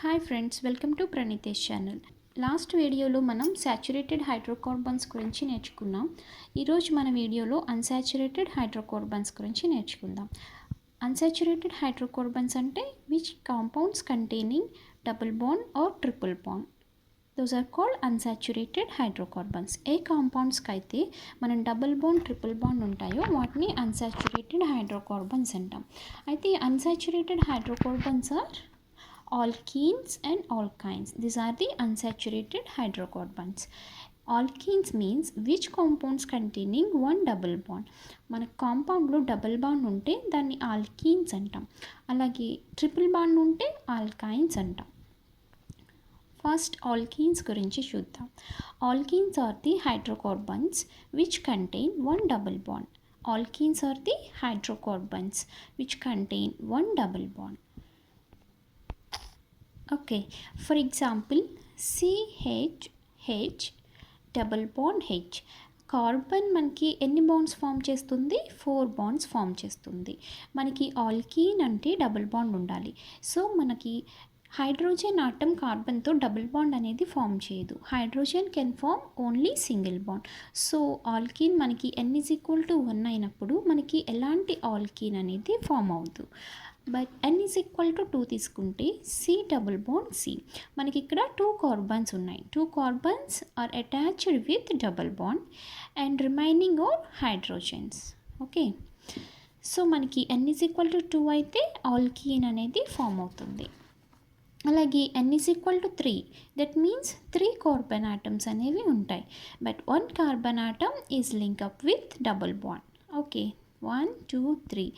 Hi friends, welcome to Pranitesh channel. Last వీడియోలో మనం saturated hydrocarbons గురించి నేర్చుకున్నాం. ఈరోజు మన వీడియోలో అన్సాచురేటెడ్ హైడ్రోకార్బన్స్ గురించి నేర్చుకుందాం. అన్సాచురేటెడ్ హైడ్రోకార్బన్స్ అంటే which compounds containing double bond or triple bond. Those are called unsaturated hydrocarbons. ఏ కాంపౌండ్స్కి అయితే మనం డబుల్ బాండ్ ట్రిపుల్ బాండ్ ఉంటాయో వాటిని అన్సాచురేటెడ్ హైడ్రోకార్బన్స్ అంటాం. అయితే unsaturated hydrocarbons are alkenes and alkynes. These are the unsaturated hydrocarbons. Alkenes means which compounds containing one double bond. మన కాంపౌండ్లో డబుల్ బాండ్ ఉంటే దాన్ని ఆల్కీన్స్ అంటాం. అలాగే ట్రిపుల్ బాండ్ ఉంటే ఆల్కైన్స్ అంటాం. ఫస్ట్ ఆల్కీన్స్ గురించి చూద్దాం. Alkenes are the hydrocarbons which contain one double bond. Alkenes are the hydrocarbons which contain one double bond. Okay, for example CH double bond H. Carbon మనకి ఎన్ని bonds form చేస్తుంది? 4 bonds form చేస్తుంది. మనకి alkene అంటే double bond ఉండాలి. So మనకి hydrogen atom కార్బన్తో double bond అనేది ఫామ్ చేయదు. Hydrogen can form only single bond. So alkene మనకి N=1 అయినప్పుడు మనకి ఎలాంటి ఆల్కీన్ అనేది ఫామ్ అవ్వదు. బట్ N=2 తీసుకుంటే C డబుల్ బాండ్ C. మనకి ఇక్కడ 2 కార్బన్స్ ఉన్నాయి. 2 carbons are attached with double bond and remaining are hydrogens. Okay, so మనకి N=2 అయితే ఆల్కీన్ అనేది ఫామ్ అవుతుంది. అలాగే N=3, that means 3 carbon atoms అనేవి ఉంటాయి. But 1 carbon atom is link up with double bond. Okay, 1 2 3.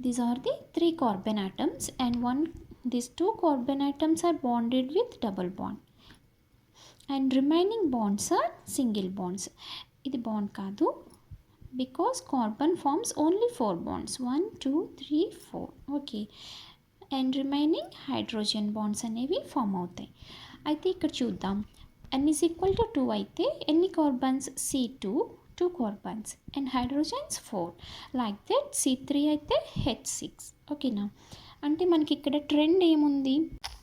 These are the 3 carbon atoms and these 2 carbon atoms are bonded with double bond and remaining bonds are single bonds. ఇది bond కాదు, because carbon forms only 4 bonds, 1 2 3 4. Okay, and remaining hydrogen bonds అనేవి form అవుతాయి. అయితే ఇక్కడ చూద్దాం, N=2 అయితే ఎన్ని carbons? C2 2 carbons and hydrogens 4. Like that C3 అయితే H6. ఓకేనా, అంటే మనకి ఇక్కడ ట్రెండ్ ఏముంది?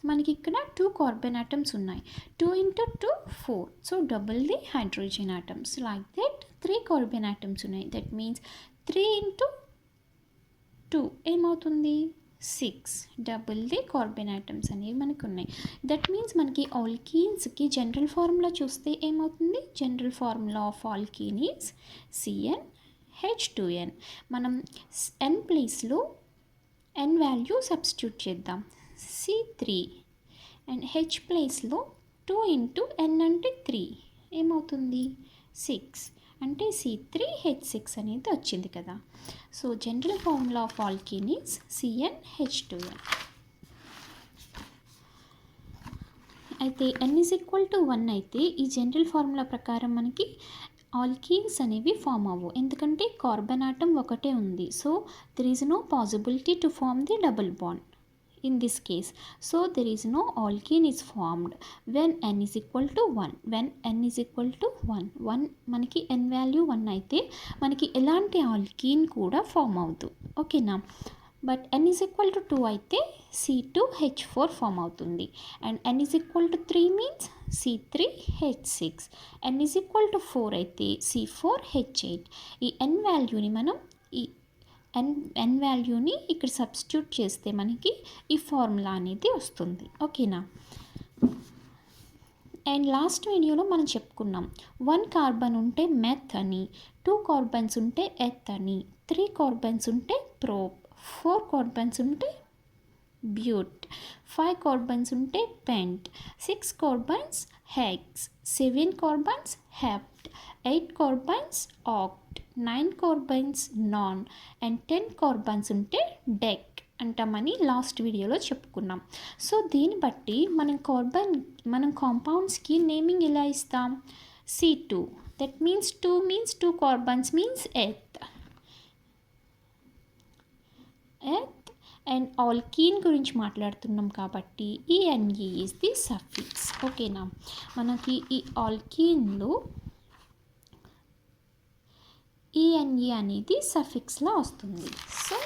మనకి ఇక్కడ 2 కార్బన్ ఆటమ్స్ ఉన్నాయి. 2 × 2 4. So double the hydrogen atoms. Like that 3 carbon atoms ఉన్నాయి. దట్ మీన్స్ 3 × 2 ఏమవుతుంది? 6. డబుల్ ది కార్బన్ ఆటమ్స్ అనేవి మనకు ఉన్నాయి. దట్ మీన్స్ మనకి ఆల్కీన్స్కి జనరల్ ఫార్ములా చూస్తే ఏమవుతుంది? General formula of alkyne is CnH2n. మనం N ప్లేస్లో N వాల్యూ సబ్స్టిట్యూట్ చేద్దాం. C3 అండ్ H ప్లేస్లో 2 × N అంటే 3 ఏమవుతుంది? 6. అంటే C3H6 అనేది వచ్చింది కదా. So general formula of alkyne is CnH2n. అయితే N=1 అయితే ఈ జనరల్ ఫార్ములా ప్రకారం మనకి ఆల్కీన్స్ అనేవి ఫామ్ అవ్వవు, ఎందుకంటే కార్బన్ ఆటమ్ ఒకటే ఉంది. So there is no possibility to form the double bond in this case. So there is no alkene is formed when N=1. when N=1 మనకి N వాల్యూ 1 అయితే మనకి ఎలాంటి ఆల్కీన్ కూడా ఫామ్ అవుతుంది. ఓకేనా, బట్ N=2 అయితే C2H4 ఫామ్ అవుతుంది. And N=3 means C3H6. N=4 అయితే C4H8. ఈ N వాల్యూని మనం N వాల్యూని ఇక్కడ సబ్స్టిట్యూట్ చేస్తే మనకి ఈ ఫార్ములా అనేది వస్తుంది. ఓకేనా, అండ్ లాస్ట్ వీడియోలో మనం చెప్పుకున్నాం 1 కార్బన్ ఉంటే మెత్ అని, 2 కార్బన్స్ ఉంటే ఎత్ అని, 3 కార్బన్స్ ఉంటే ప్రోప్, 4 కార్బన్స్ ఉంటే బ్యూట్, 5 కార్బన్స్ ఉంటే పెంట్, 6 carbons hex, 7 carbons hept, 8 carbons act, 9 carbons non and 10 carbons ఉంటే డెక్ అంటామని లాస్ట్ వీడియోలో చెప్పుకున్నాం. సో దీన్ని బట్టి మనం కాంపౌండ్స్కి నేమింగ్ ఎలా ఇస్తాం? C2, that means 2 carbons means ఎత్. అండ్ ఆల్కీన్ గురించి మాట్లాడుతున్నాం కాబట్టి ENE ఈజ్ ది సఫిక్స్. ఓకేనా, మనకి ఈ ఆల్కీన్లో ENE అనేది సఫిక్స్లా వస్తుంది. సో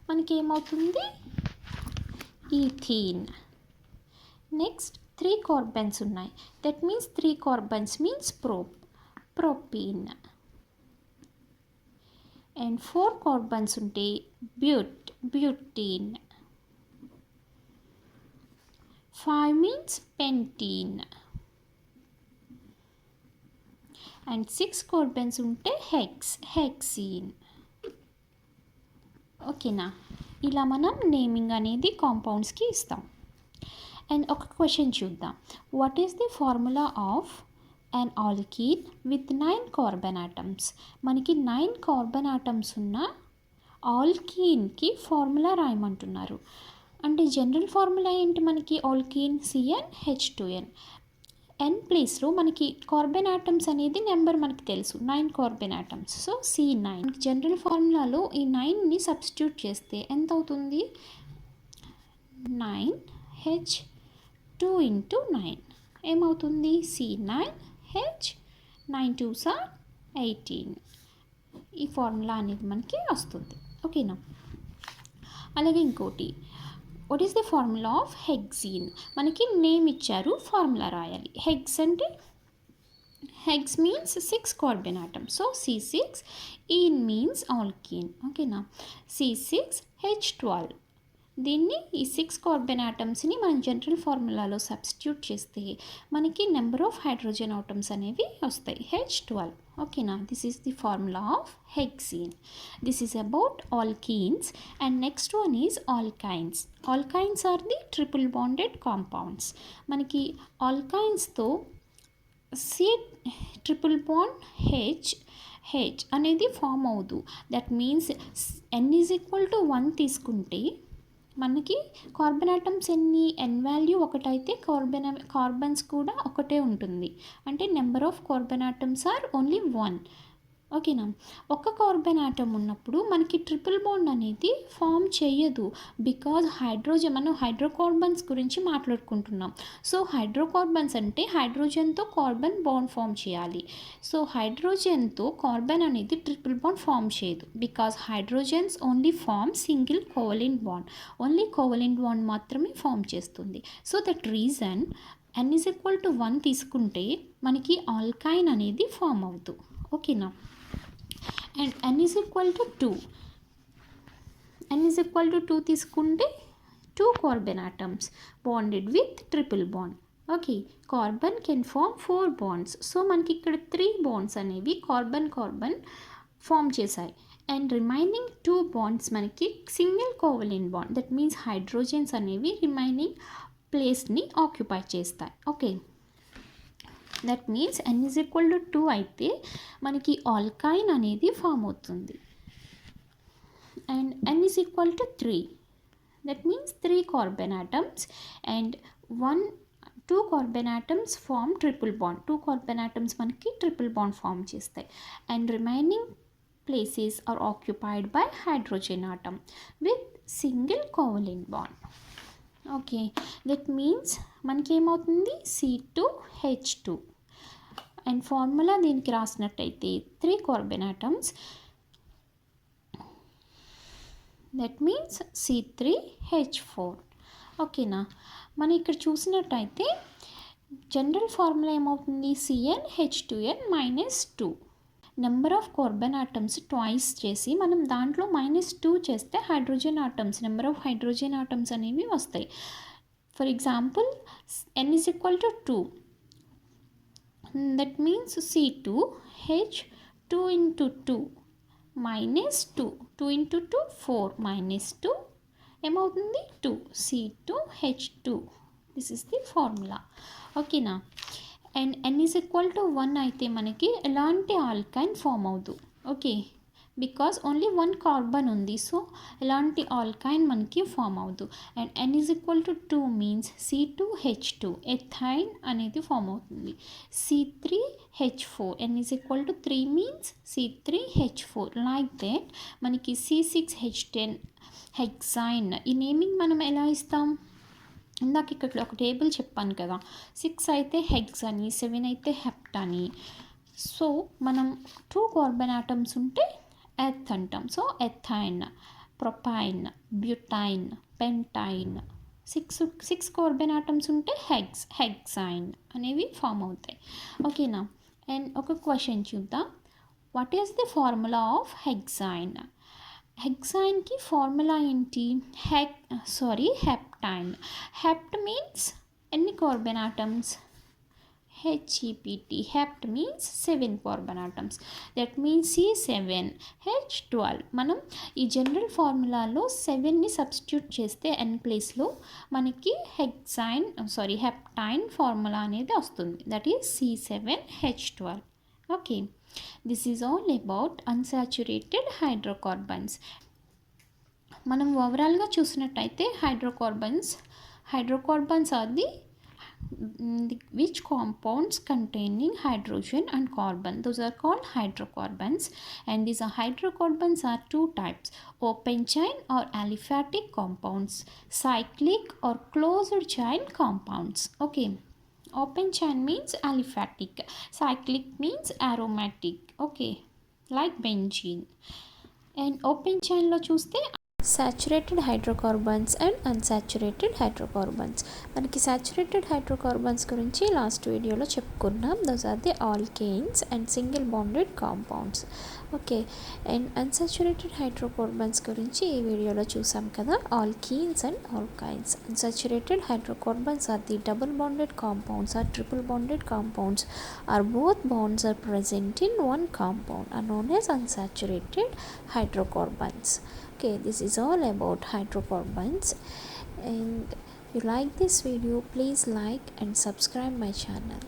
మనకి ఏమవుతుంది? ఈథీన్. నెక్స్ట్ 3 కార్బన్స్ ఉన్నాయి. That means 3 carbons means propene. And 4 carbons ఉంటే butene. 5 means pentene. And 6 carbons ఉంటే hexene. ఓకేనా, ఇలా మనం నేమింగ్ అనేది కాంపౌండ్స్కి ఇస్తాం. అండ్ ఒక క్వశ్చన్ చూద్దాం. What is the formula of an alkene with 9 carbon atoms? మనకి 9 కార్బన్ ఆటమ్స్ ఉన్న ఆల్కీన్కి ఫార్ములా రాయమంటున్నారు. అంటే జనరల్ ఫార్ములా ఏంటి? మనకి ఆల్కీన్ CnH2n. n ప్లేస్లో మనకి కార్బన్ ఆటమ్స్ అనేది నెంబర్ మనకి తెలుసు, 9 carbon atoms. So C9. General ఫార్ములాలో ఈ 9ని సబ్స్టిట్యూట్ చేస్తే ఎంత అవుతుంది? 9H2 × 9 ఏమవుతుంది? C9H. 9 2s are 18. ఈ ఫార్ములా అనేది మనకి వస్తుంది. ఓకేనా, అలాగే ఇంకోటి, what is the formula of hexene? మనకి నేమ్ ఇచ్చారు, ఫార్ములా రాయాలి. హెక్స్ అంటే hex means 6 carbon atom. So C6. Ene means alkene. ఓకేనా, C6H12. దీన్ని ఈ 6 కార్బన్ ఆటమ్స్ని మనం జనరల్ ఫార్ములాలో సబ్స్టిట్యూట్ చేస్తే మనకి నెంబర్ ఆఫ్ హైడ్రోజన్ ఆటమ్స్ అనేవి వస్తాయి, H12. ఓకేనా, this is the formula of hexene. This is about alkenes. And next one is alkynes. Alkynes are the triple bonded compounds. మనకి ఆల్కైన్స్తో సి ట్రిపుల్ బాండ్ హెచ్ అనేది form అవ్వదు. That means n=1 తీసుకుంటే మనకి carbon atoms ఎన్ని? n value ఒకటైతే carbons కూడా ఒకటే ఉంటుంది. అంటే number of carbon atoms are only 1. ఓకేనా, ఒక్క కార్బన్ ఆటమ్ ఉన్నప్పుడు మనకి ట్రిపుల్ బాండ్ అనేది ఫామ్ చేయదు. బికాజ్ మనం హైడ్రోకార్బన్స్ గురించి మాట్లాడుకుంటున్నాం. సో హైడ్రోకార్బన్స్ అంటే హైడ్రోజన్తో కార్బన్ బాండ్ ఫామ్ చేయాలి. సో హైడ్రోజన్తో కార్బన్ అనేది ట్రిపుల్ బాండ్ ఫామ్ చేయదు. Because hydrogens only form single covalent bond. Only covalent bond మాత్రమే ఫామ్ చేస్తుంది. సో దట్ రీజన్ n=1 తీసుకుంటే మనకి ఆల్కైన్ అనేది ఫామ్ అవుతుంది. ఓకేనా, అండ్ n=2. n=2 తీసుకుంటే 2 carbon atoms bonded with triple bond. Okay, carbon can form 4 bonds. So మనకి ఇక్కడ 3 బాండ్స్ అనేవి కార్బన్ ఫామ్ చేశాయి. అండ్ రిమైనింగ్ 2 బాండ్స్ మనకి single covalent bond. That means hydrogens అనేవి రిమైనింగ్ ప్లేస్ని ఆక్యుపై చేస్తాయి. ఓకే, దట్ మీన్స్ n=2 అయితే మనకి ఆల్కైన్ అనేది ఫామ్ అవుతుంది. And n=3. That means 3 carbon atoms and 2 carbon atoms form triple bond. 2 carbon atoms మనకి triple bond form చేస్తాయి. And remaining places are occupied by hydrogen atom with single covalent bond. Okay, that means మనకి ఏమవుతుంది? C2H2. And formula దీనికి రాసినట్టయితే 3 carbon atoms, that means C3H4. ఓకేనా, మనం ఇక్కడ చూసినట్టయితే జనరల్ ఫార్ములా ఏమవుతుంది? CnH2n-2. Number of carbon atoms twice చేసి మనం దాంట్లో -2 చేస్తే hydrogen atoms, number of hydrogen atoms అనేవి వస్తాయి. For example n=2. That means C2H2 × 2 -2. 2 × 2 4 -2 ఏమవుతుంది? 2. C2H2. This is the formula. ఓకేనా, అండ్ n=1 అయితే మనకి ఎలాంటి ఆల్కైన్ ఫామ్ అవ్వదు. ఓకే, బికాజ్ ఓన్లీ 1 కార్బన్ ఉంది. సో ఎలాంటి ఆల్కైన్ మనకి ఫామ్ అవ్వదు. అండ్ n=2 మీన్స్ C2H2 ఎథైన్ అనేది ఫామ్ అవుతుంది. C3H4. n=3 means C3H4. Like that మనకి C6H10 హెక్సైన్. ఈ నేమింగ్ మనం ఎలా ఇస్తాం? ఇందాక ఇక్కడ ఒక టేబుల్ చెప్పాను కదా, 6 అయితే హెక్స్ అని, 7 అయితే హెప్ట్ అని. సో మనం 2 కార్బన్ ఆటమ్స్ ఉంటే అంటాం. So ethyne, propyne, butyne, pentyne. Six carbon atoms ఉంటే హెక్సైన్ అనేవి ఫామ్ అవుతాయి. ఓకేనా. అండ్ ఒక క్వశ్చన్ చూద్దాం. What is the formula of hexyne? హెక్సైన్కి ఫార్ములా ఏంటి? హెప్టైన్. హెప్ట్ మీన్స్ ఎన్ని carbon atoms? HEPT. Hept means 7 carbon atoms. That means C7H12. మనం ఈ జనరల్ ఫార్ములాలో 7ని సబ్స్టిట్యూట్ చేస్తే n ప్లేస్లో మనకి హెప్టైన్ ఫార్ములా అనేది వస్తుంది. That is C7H12. Okay, this is all about unsaturated hydrocarbons. మనం ఓవరాల్గా చూసినట్టయితే hydrocarbons are the which compounds containing hydrogen and carbon, those are called hydrocarbons. And these hydrocarbons are two types: open chain or aliphatic compounds, cyclic or closed chain compounds. Okay, open chain means aliphatic, cyclic means aromatic. Okay, like benzene. And open chain lo chuste saturated hydrocarbons and unsaturated hydrocarbons. మనకి saturated hydrocarbons గురించి last వీడియోలో చెప్పుకున్నాం. Those are the alkanes and single bonded compounds. Okay, and unsaturated hydrocarbons గురించి ఈ వీడియోలో చూసాం కదా, alkenes and alkynes. Unsaturated hydrocarbons are the double bonded compounds or triple bonded compounds or both bonds are present in one compound are known as unsaturated hydrocarbons. Okay, this is all about hydrocarbons. And if you like this video, please like and subscribe my channel.